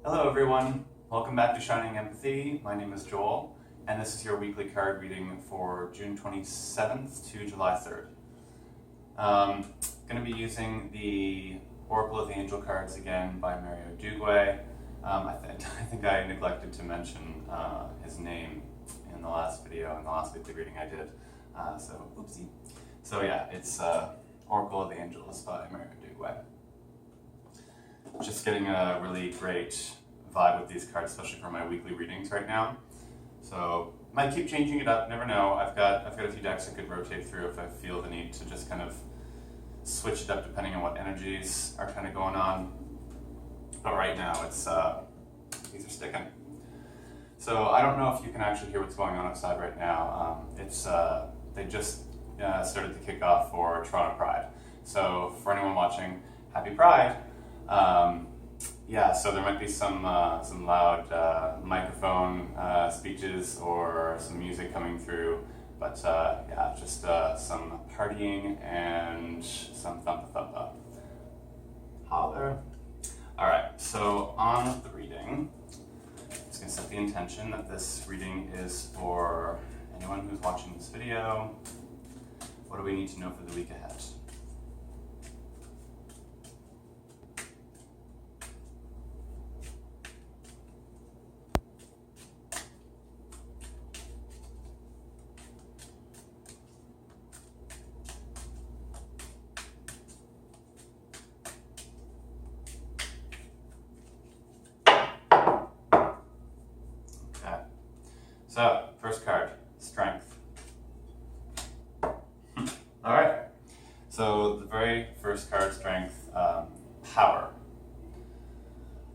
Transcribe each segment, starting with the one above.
Hello everyone, welcome back to Shining Empathy. My name is Joel, and this is your weekly card reading for June 27th to July 3rd. Going to be using the Oracle of the Angel cards again by mm-dd-yyyy. I think I neglected to mention his name in the last video, in the last weekly reading I did, so oopsie. So yeah, it's Oracle of the Angels by mm-dd-yyyy. Just getting a really great vibe with these cards, especially for my weekly readings right now. So might keep changing it up, never know. I've got a few decks I could rotate through if I feel the need to just kind of switch it up depending on what energies are kind of going on. But right now it's these are sticking. So I don't know if you can actually hear what's going on outside right now. They just started to kick off for Toronto Pride. So for anyone watching, happy Pride. Yeah, so there might be some loud microphone speeches or some music coming through, but yeah, just some partying and some thumpa. Holler. Alright, so on the reading, I'm just going to set the intention that this reading is for anyone who's watching this video. What do we need to know for the week ahead? So, first card, Strength. Alright, so the very first card, Strength, Power.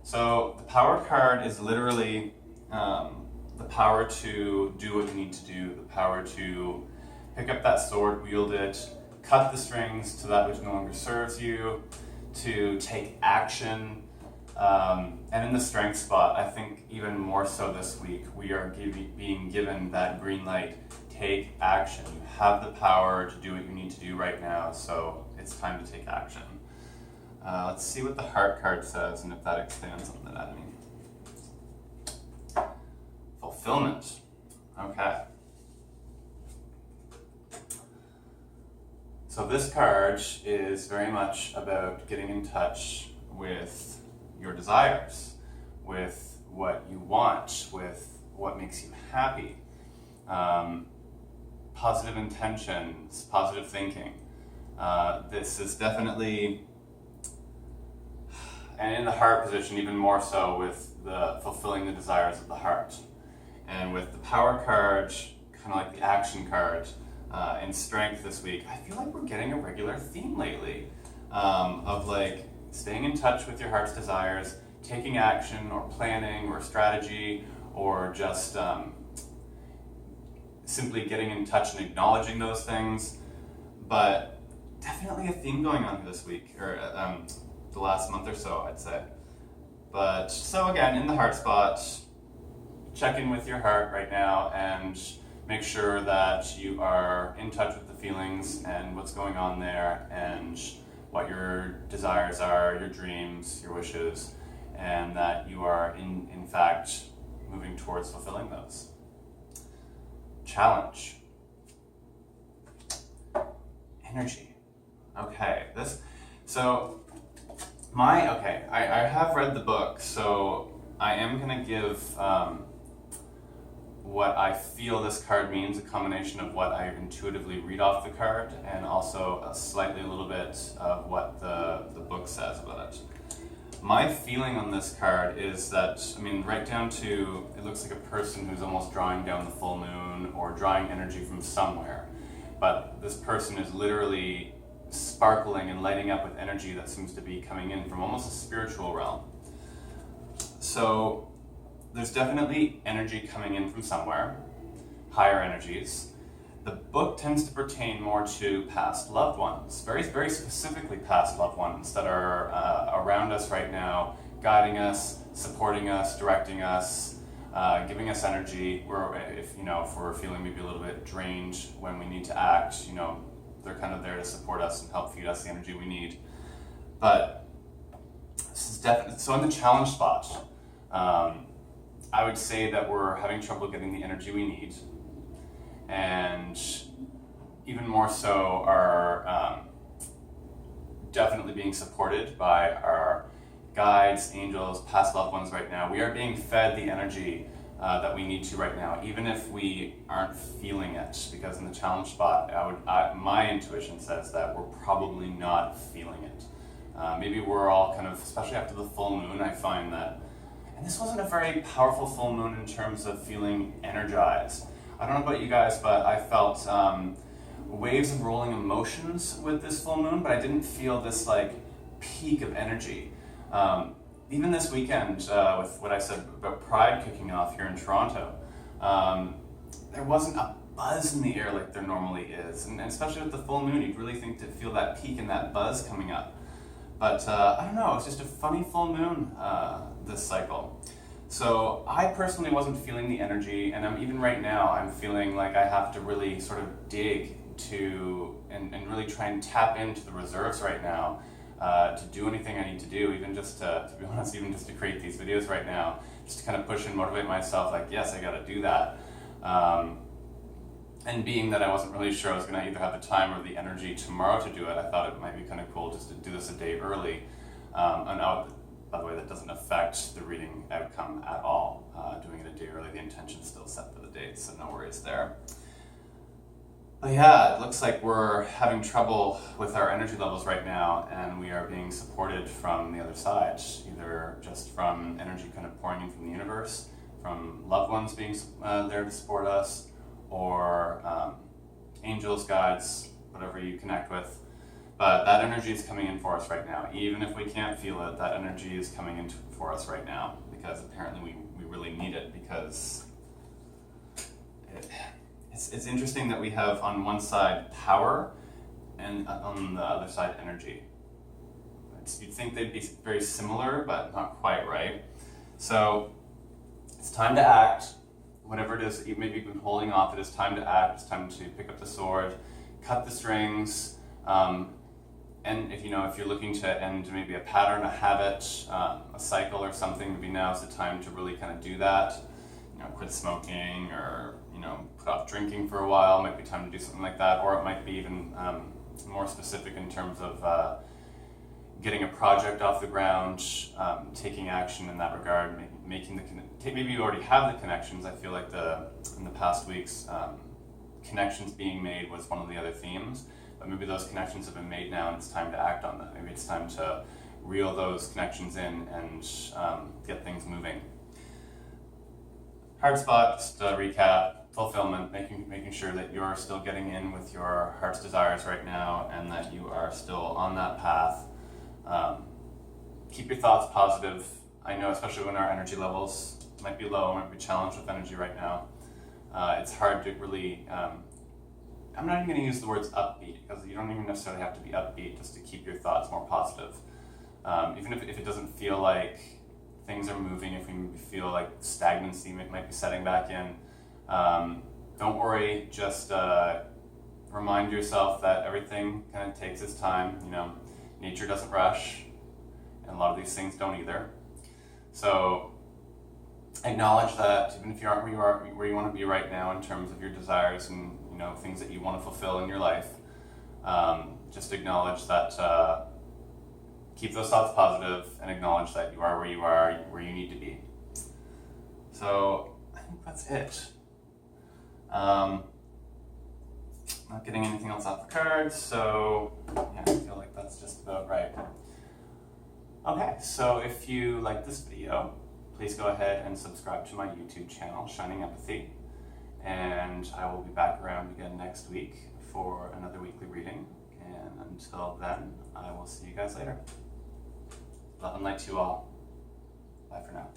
So, the Power card is literally the power to do what you need to do, the power to pick up that sword, wield it, cut the strings to that which no longer serves you, to take action. And in the strength spot, I think even more so this week, we are being given that green light. Take action. You have the power to do what you need to do right now, so it's time to take action. Let's see what the heart card says and if that expands on that enemy. Fulfillment. Okay. So this card is very much about getting in touch with your desires, with what you want, with what makes you happy. Positive intentions, positive thinking. This is definitely, and in the heart position even more so, with the fulfilling the desires of the heart. And with the power card, kind of like the action card, in strength this week, I feel like we're getting a regular theme lately of like staying in touch with your heart's desires, taking action or planning or strategy, or just simply getting in touch and acknowledging those things. But definitely a theme going on this week, or the last month or so, I'd say. But so again, in the heart spot, check in with your heart right now and make sure that you are in touch with the feelings and what's going on there, and what your desires are, your dreams, your wishes, and that you are in fact moving towards fulfilling those. Challenge. Energy. Okay, I have read the book, so I am gonna give what I feel this card means, a combination of what I intuitively read off the card and also a little bit of what the book says about it. My feeling on this card is that, right down to, it looks like a person who's almost drawing down the full moon or drawing energy from somewhere. But this person is literally sparkling and lighting up with energy that seems to be coming in from almost a spiritual realm. So there's definitely energy coming in from somewhere, higher energies. The book tends to pertain more to past loved ones, very, very specifically past loved ones that are around us right now, guiding us, supporting us, directing us, giving us energy. If we're feeling maybe a little bit drained when we need to act, they're kind of there to support us and help feed us the energy we need. But this is definitely, so in the challenge spot, I would say that we're having trouble getting the energy we need, and even more so are definitely being supported by our guides, angels, past loved ones right now. We are being fed the energy that we need to right now, even if we aren't feeling it, because in the challenge spot, my intuition says that we're probably not feeling it. Maybe we're all kind of, especially after the full moon, I find that, and this wasn't a very powerful full moon in terms of feeling energized. I don't know about you guys, but I felt waves of rolling emotions with this full moon, but I didn't feel this like peak of energy. Even this weekend, with what I said about Pride kicking off here in Toronto, there wasn't a buzz in the air like there normally is, and especially with the full moon, you'd really think to feel that peak and that buzz coming up. But I don't know, it's just a funny full moon this cycle. So I personally wasn't feeling the energy, and even right now, I'm feeling like I have to really sort of dig to and really try and tap into the reserves right now to do anything I need to do, even just to be honest, even just to create these videos right now, just to kind of push and motivate myself, like, yes, I gotta do that. And being that I wasn't really sure I was gonna either have the time or the energy tomorrow to do it, I thought it might be kind of cool just to do this a day early. And by the way, that doesn't affect the reading outcome at all. Doing it a day early, the intention's still set for the date, so no worries there. But yeah, it looks like we're having trouble with our energy levels right now, and we are being supported from the other side, either just from energy kind of pouring in from the universe, from loved ones being there to support us, or angels, guides, whatever you connect with. But that energy is coming in for us right now. Even if we can't feel it, that energy is coming in for us right now, because apparently we really need it, because it's interesting that we have on one side power and on the other side energy. You'd think they'd be very similar, but not quite, right? So it's time to act. Whatever it is that you've maybe been holding off, it is time to act. It's time to pick up the sword, cut the strings, and if you're looking to end maybe a pattern, a habit, a cycle or something, maybe now's the time to really kind of do that. Quit smoking, or put off drinking for a while. Might be time to do something like that, or it might be even more specific in terms of getting a project off the ground, taking action in that regard, maybe you already have the connections. I feel like in the past weeks, connections being made was one of the other themes, but maybe those connections have been made now and it's time to act on them. Maybe it's time to reel those connections in and get things moving. Hard spot, just to recap, fulfillment, making sure that you're still getting in with your heart's desires right now, and that you are still on that path. Keep your thoughts positive. I know, especially when our energy levels might be low, might be challenged with energy right now. It's hard to really, I'm not even going to use the words upbeat, because you don't even necessarily have to be upbeat just to keep your thoughts more positive. Even if it doesn't feel like things are moving, if we feel like stagnancy might be setting back in, don't worry, just remind yourself that everything kind of takes its time. Nature doesn't rush, and a lot of these things don't either. So acknowledge that even if you aren't where you want to be right now in terms of your desires and things that you want to fulfill in your life, just acknowledge that. Keep those thoughts positive and acknowledge that you are, where you need to be. So I think that's it. Not getting anything else off the cards, so yeah, I feel like that's just about right. Okay, so if you like this video, please go ahead and subscribe to my YouTube channel, Shining Empathy, and I will be back around again next week for another weekly reading. And until then, I will see you guys later. Love and light to you all. Bye for now.